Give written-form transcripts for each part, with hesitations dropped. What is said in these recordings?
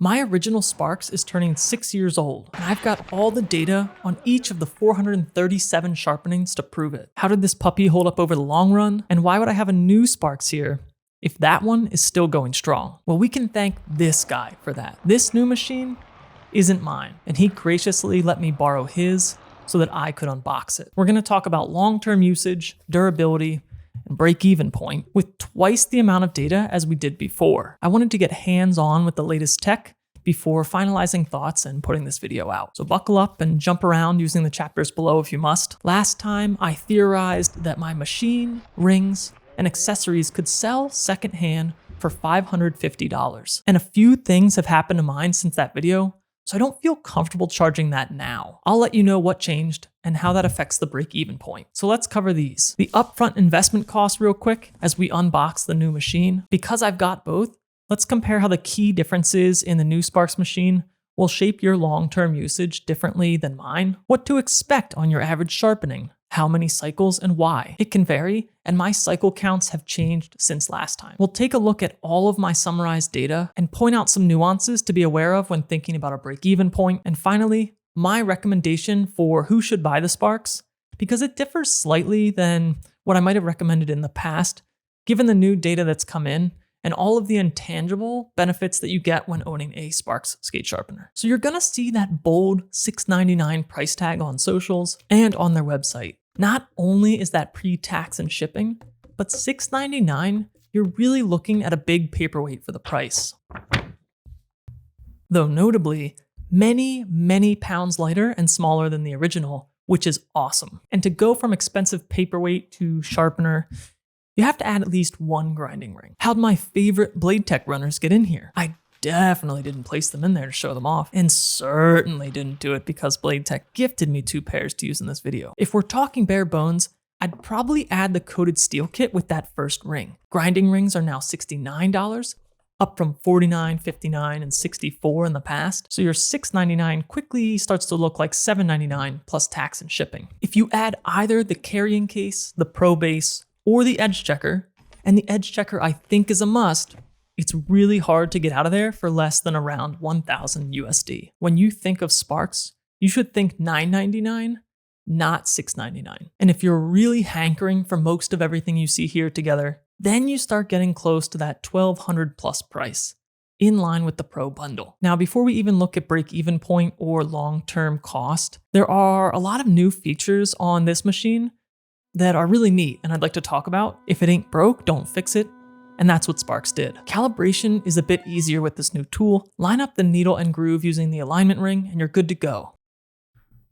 My original Sparx is turning 6 years old, and I've got all the data on each of the 437 sharpenings to prove it. How did this puppy hold up over the long run? And why would I have a new Sparx here if that one is still going strong? Well, we can thank this guy for that. This new machine isn't mine, and he graciously let me borrow his so that I could unbox it. We're gonna talk about long-term usage, durability, and break-even point with twice the amount of data as we did before. I wanted to get hands-on with the latest tech before finalizing thoughts and putting this video out. So buckle up and jump around using the chapters below if you must. Last time, I theorized that my machine, rings, and accessories could sell secondhand for $550. And a few things have happened to mine since that video, so I don't feel comfortable charging that now. I'll let you know what changed and how that affects the break-even point. So let's cover these. The upfront investment cost real quick as we unbox the new machine. Because I've got both, let's compare how the key differences in the new Sparx machine will shape your long-term usage differently than mine. What to expect on your average sharpening, how many cycles and why. It can vary, and my cycle counts have changed since last time. We'll take a look at all of my summarized data and point out some nuances to be aware of when thinking about a break-even point. And finally, my recommendation for who should buy the Sparx, because it differs slightly than what I might have recommended in the past, given the new data that's come in and all of the intangible benefits that you get when owning a Sparx Skate Sharpener. So you're gonna see that bold $699 price tag on socials and on their website. Not only is that pre-tax and shipping, but $699, you're really looking at a big paperweight for the price. Though notably, many pounds lighter and smaller than the original, which is awesome. And to go from expensive paperweight to sharpener, you have to add at least one grinding ring. How'd my favorite Bladetech runners get in here? I definitely didn't place them in there to show them off, and certainly didn't do it because Bladetech gifted me 2 pairs to use in this video. If we're talking bare bones, I'd probably add the coated steel kit with that first ring. Grinding rings are now $69, up from $49, $59, and $64 in the past. So your $699 quickly starts to look like $799 plus tax and shipping. If you add either the carrying case, the Pro Base, or the edge checker, and the edge checker I think is a must, it's really hard to get out of there for less than around 1,000 USD. When you think of Sparx, you should think $999, not $699. And if you're really hankering for most of everything you see here together, then you start getting close to that $1,200 plus price, in line with the Pro bundle. Now, before we even look at break-even point or long-term cost, there are a lot of new features on this machine that are really neat and I'd like to talk about. If it ain't broke, don't fix it. And that's what Sparx did. Calibration is a bit easier with this new tool. Line up the needle and groove using the alignment ring and you're good to go.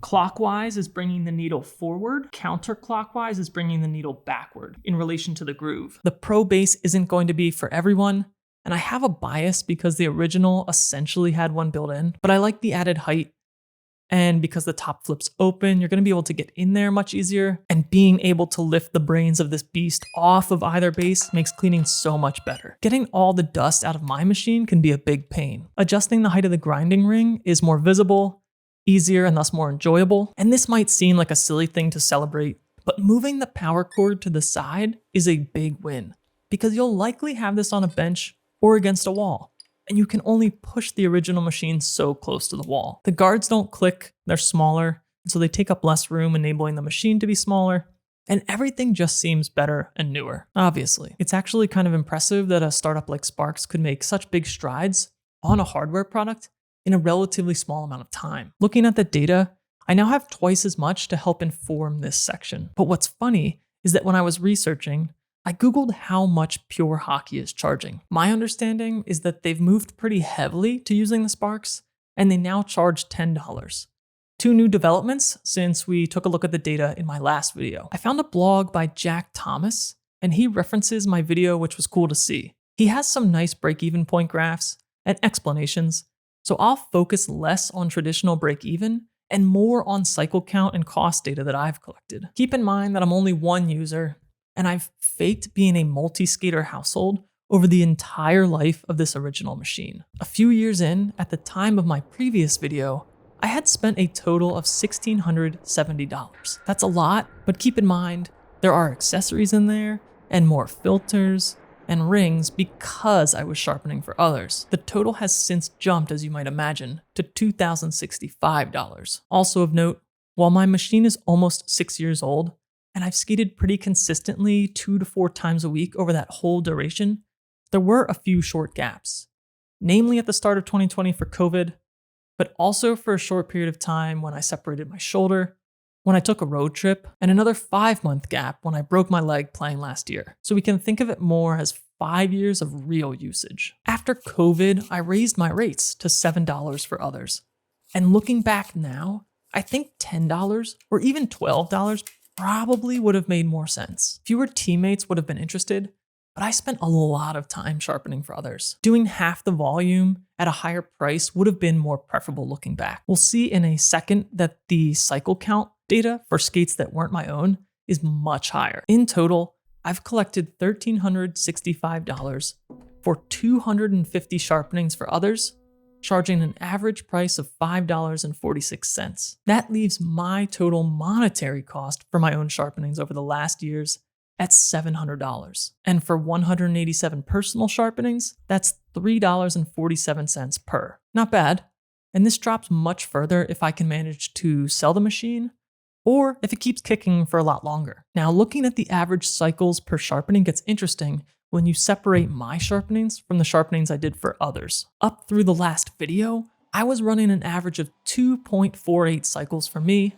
Clockwise is bringing the needle forward. Counterclockwise is bringing the needle backward in relation to the groove. The Pro Base isn't going to be for everyone, and I have a bias because the original essentially had one built in, but I like the added height. And because the top flips open, you're gonna be able to get in there much easier. And being able to lift the brains of this beast off of either base makes cleaning so much better. Getting all the dust out of my machine can be a big pain. Adjusting the height of the grinding ring is more visible, easier, and thus more enjoyable. And this might seem like a silly thing to celebrate, but moving the power cord to the side is a big win because you'll likely have this on a bench or against a wall. And you can only push the original machine so close to the wall. The guards don't click, they're smaller, so they take up less room, enabling the machine to be smaller, and everything just seems better and newer, obviously. It's actually kind of impressive that a startup like Sparx could make such big strides on a hardware product in a relatively small amount of time. Looking at the data, I now have twice as much to help inform this section. But what's funny is that when I was researching, I Googled how much Pure Hockey is charging. My understanding is that they've moved pretty heavily to using the Sparx, and they now charge $10. 2 new developments since we took a look at the data in my last video. I found a blog by Jack Thomas, and he references my video, which was cool to see. He has some nice break-even point graphs and explanations, so I'll focus less on traditional break-even and more on cycle count and cost data that I've collected. Keep in mind that I'm only one user, and I've faked being a multi-skater household over the entire life of this original machine. A few years in, at the time of my previous video, I had spent a total of $1,670. That's a lot, but keep in mind, there are accessories in there, and more filters, and rings because I was sharpening for others. The total has since jumped, as you might imagine, to $2,065. Also of note, while my machine is almost 6 years old, and I've skated pretty consistently 2 to 4 times a week over that whole duration, there were a few short gaps, namely at the start of 2020 for COVID, but also for a short period of time when I separated my shoulder, when I took a road trip, and another 5-month gap when I broke my leg playing last year. So we can think of it more as 5 years of real usage. After COVID, I raised my rates to $7 for others. And looking back now, I think $10 or even $12 probably would have made more sense. Fewer teammates would have been interested, but I spent a lot of time sharpening for others. Doing half the volume at a higher price would have been more preferable looking back. We'll see in a second that the cycle count data for skates that weren't my own is much higher. In total, I've collected $1,365 for 250 sharpenings for others, charging an average price of $5.46. That leaves my total monetary cost for my own sharpenings over the last years at $700. And for 187 personal sharpenings, that's $3.47 per. Not bad. And this drops much further if I can manage to sell the machine or if it keeps kicking for a lot longer. Now, looking at the average cycles per sharpening gets interesting when you separate my sharpenings from the sharpenings I did for others. Up through the last video, I was running an average of 2.48 cycles for me,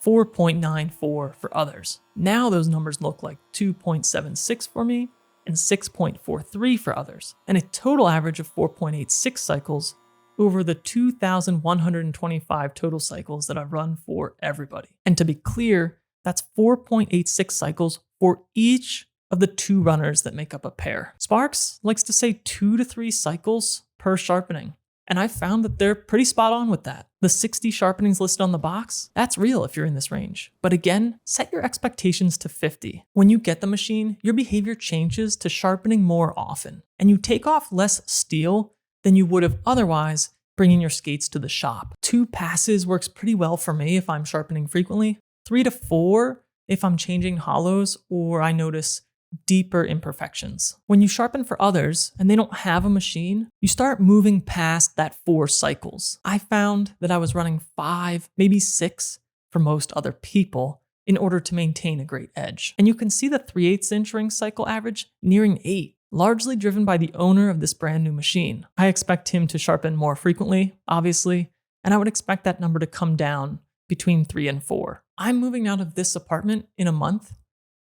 4.94 for others. Now those numbers look like 2.76 for me and 6.43 for others, and a total average of 4.86 cycles over the 2,125 total cycles that I've run for everybody. And to be clear, that's 4.86 cycles for each of the 2 runners that make up a pair. Sparx likes to say 2 to 3 cycles per sharpening, and I found that they're pretty spot on with that. The 60 sharpenings listed on the box, that's real if you're in this range. But again, set your expectations to 50. When you get the machine, your behavior changes to sharpening more often, and you take off less steel than you would have otherwise bringing your skates to the shop. 2 passes works pretty well for me if I'm sharpening frequently. 3 to 4 if I'm changing hollows or I notice deeper imperfections. When you sharpen for others and they don't have a machine, you start moving past that 4 cycles. I found that I was running 5, maybe 6 for most other people in order to maintain a great edge. And you can see the 3/8 inch ring cycle average nearing 8, largely driven by the owner of this brand new machine. I expect him to sharpen more frequently, obviously, and I would expect that number to come down between 3 and 4. I'm moving out of this apartment in a month.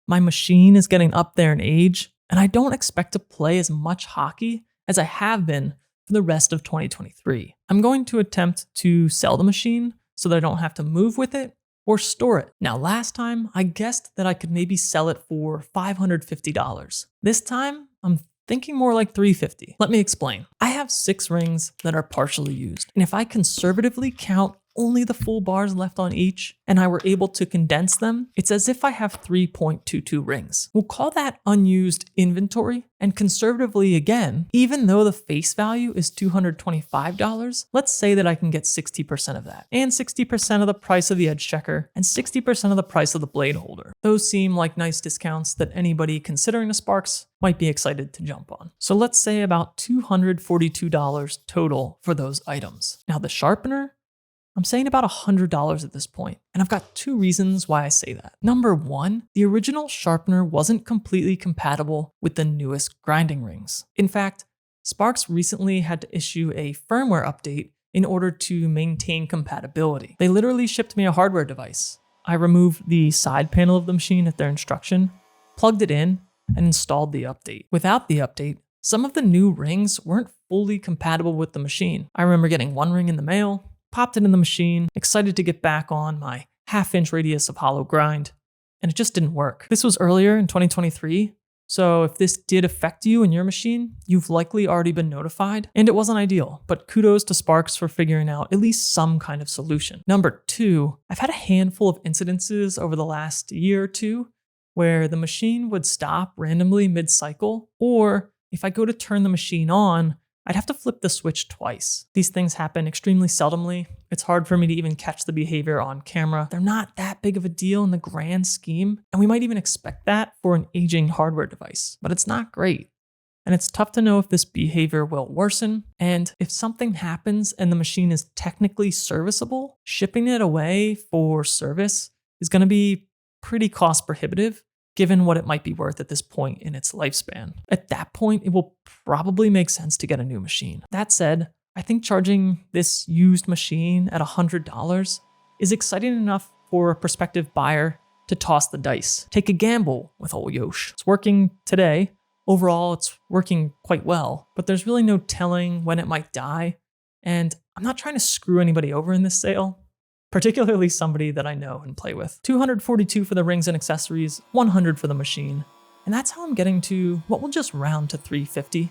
My machine is getting up there in age, and I don't expect to play as much hockey as I have been for the rest of 2023. I'm going to attempt to sell the machine so that I don't have to move with it or store it. Now, last time, I guessed that I could maybe sell it for $550. This time, I'm thinking more like $350. Let me explain. I have 6 rings that are partially used, and if I conservatively count only the full bars left on each, and I were able to condense them, it's as if I have 3.22 rings. We'll call that unused inventory, and conservatively again, even though the face value is $225, let's say that I can get 60% of that, and 60% of the price of the edge checker, and 60% of the price of the blade holder. Those seem like nice discounts that anybody considering a Sparx might be excited to jump on. So let's say about $242 total for those items. Now the sharpener, I'm saying about $100 at this point, and I've got 2 reasons why I say that. Number 1, the original sharpener wasn't completely compatible with the newest grinding rings. In fact, Sparx recently had to issue a firmware update in order to maintain compatibility. They literally shipped me a hardware device. I removed the side panel of the machine at their instruction, plugged it in, and installed the update. Without the update, some of the new rings weren't fully compatible with the machine. I remember getting 1 ring in the mail, popped it in the machine, excited to get back on my 1/2 inch radius of hollow grind, and it just didn't work. This was earlier in 2023, so if this did affect you and your machine, you've likely already been notified, and it wasn't ideal, but kudos to Sparx for figuring out at least some kind of solution. Number 2, I've had a handful of incidences over the last year or 2 where the machine would stop randomly mid-cycle, or if I go to turn the machine on, I'd have to flip the switch twice. These things happen extremely seldomly. It's hard for me to even catch the behavior on camera. They're not that big of a deal in the grand scheme, and we might even expect that for an aging hardware device, but it's not great. and it's tough to know if this behavior will worsen. And if something happens and the machine is technically serviceable, shipping it away for service is going to be pretty cost prohibitive given what it might be worth at this point in its lifespan. At that point, it will probably make sense to get a new machine. That said, I think charging this used machine at $100 is exciting enough for a prospective buyer to toss the dice. Take a gamble with old Yosh. It's working today. Overall, it's working quite well, but there's really no telling when it might die. And I'm not trying to screw anybody over in this sale, particularly somebody that I know and play with. $242 for the rings and accessories, $100 for the machine. And that's how I'm getting to what we'll just round to $350.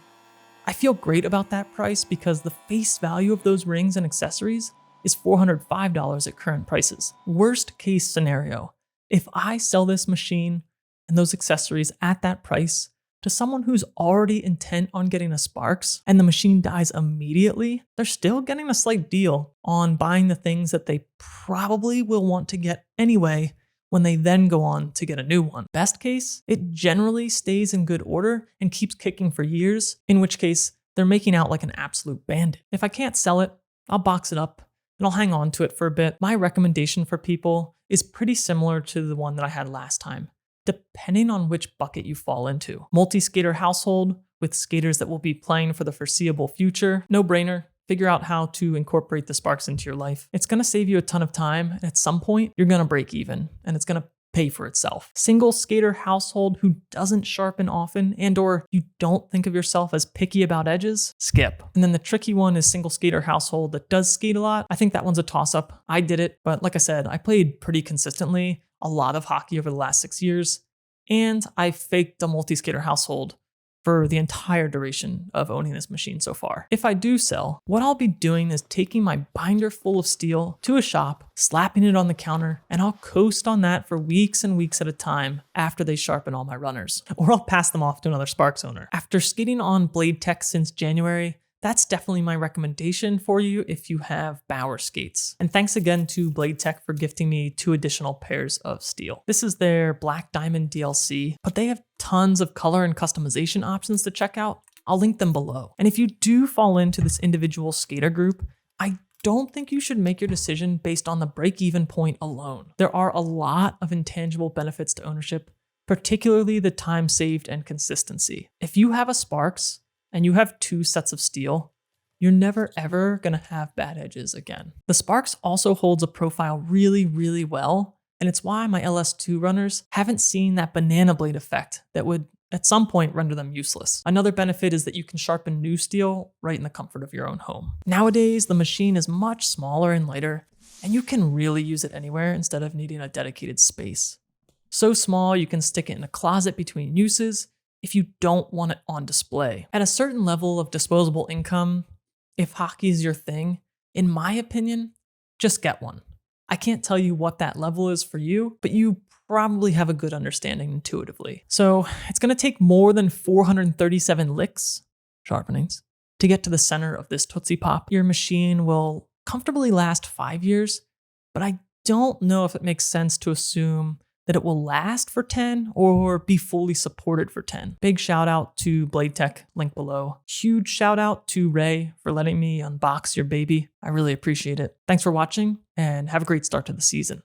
I feel great about that price because the face value of those rings and accessories is $405 at current prices. Worst case scenario, if I sell this machine and those accessories at that price to someone who's already intent on getting a Sparx and the machine dies immediately, they're still getting a slight deal on buying the things that they probably will want to get anyway when they then go on to get a new one. Best case, it generally stays in good order and keeps kicking for years, in which case they're making out like an absolute bandit. If I can't sell it, I'll box it up and I'll hang on to it for a bit. My recommendation for people is pretty similar to the one that I had last time, depending on which bucket you fall into. Multi-skater household with skaters that will be playing for the foreseeable future, no brainer. Figure out how to incorporate the Sparx into your life. It's gonna save you a ton of time, and at some point, you're gonna break even, and it's gonna pay for itself. Single skater household who doesn't sharpen often and or you don't think of yourself as picky about edges, skip. And then the tricky one is single skater household that does skate a lot. I think that one's a toss-up. I did it, but like I said, I played pretty consistently a lot of hockey over the last 6 years, and I faked a multi-skater household for the entire duration of owning this machine so far. If I do sell, what I'll be doing is taking my binder full of steel to a shop, slapping it on the counter, and I'll coast on that for weeks and weeks at a time after they sharpen all my runners. Or I'll pass them off to another Sparx owner. After skating on Bladetech since January, that's definitely my recommendation for you if you have Bauer skates. And thanks again to Bladetech for gifting me 2 additional pairs of steel. This is their Black Diamond DLC, but they have tons of color and customization options to check out. I'll link them below. And if you do fall into this individual skater group, I don't think you should make your decision based on the break-even point alone. There are a lot of intangible benefits to ownership, particularly the time saved and consistency. If you have a Sparx, and you have 2 sets of steel, you're never ever gonna have bad edges again. The Sparx also holds a profile really, really well, and it's why my LS2 runners haven't seen that banana blade effect that would at some point render them useless. Another benefit is that you can sharpen new steel right in the comfort of your own home. Nowadays, the machine is much smaller and lighter, and you can really use it anywhere instead of needing a dedicated space. So small, you can stick it in a closet between uses, if you don't want it on display. At a certain level of disposable income, if hockey is your thing, in my opinion, just get one. I can't tell you what that level is for you, but you probably have a good understanding intuitively. So it's gonna take more than 437 licks, sharpenings, to get to the center of this Tootsie Pop. Your machine will comfortably last 5 years, but I don't know if it makes sense to assume that it will last for 10 or be fully supported for 10. Big shout out to Bladetech, link below. Huge shout out to Ray for letting me unbox your baby. I really appreciate it. Thanks for watching and have a great start to the season.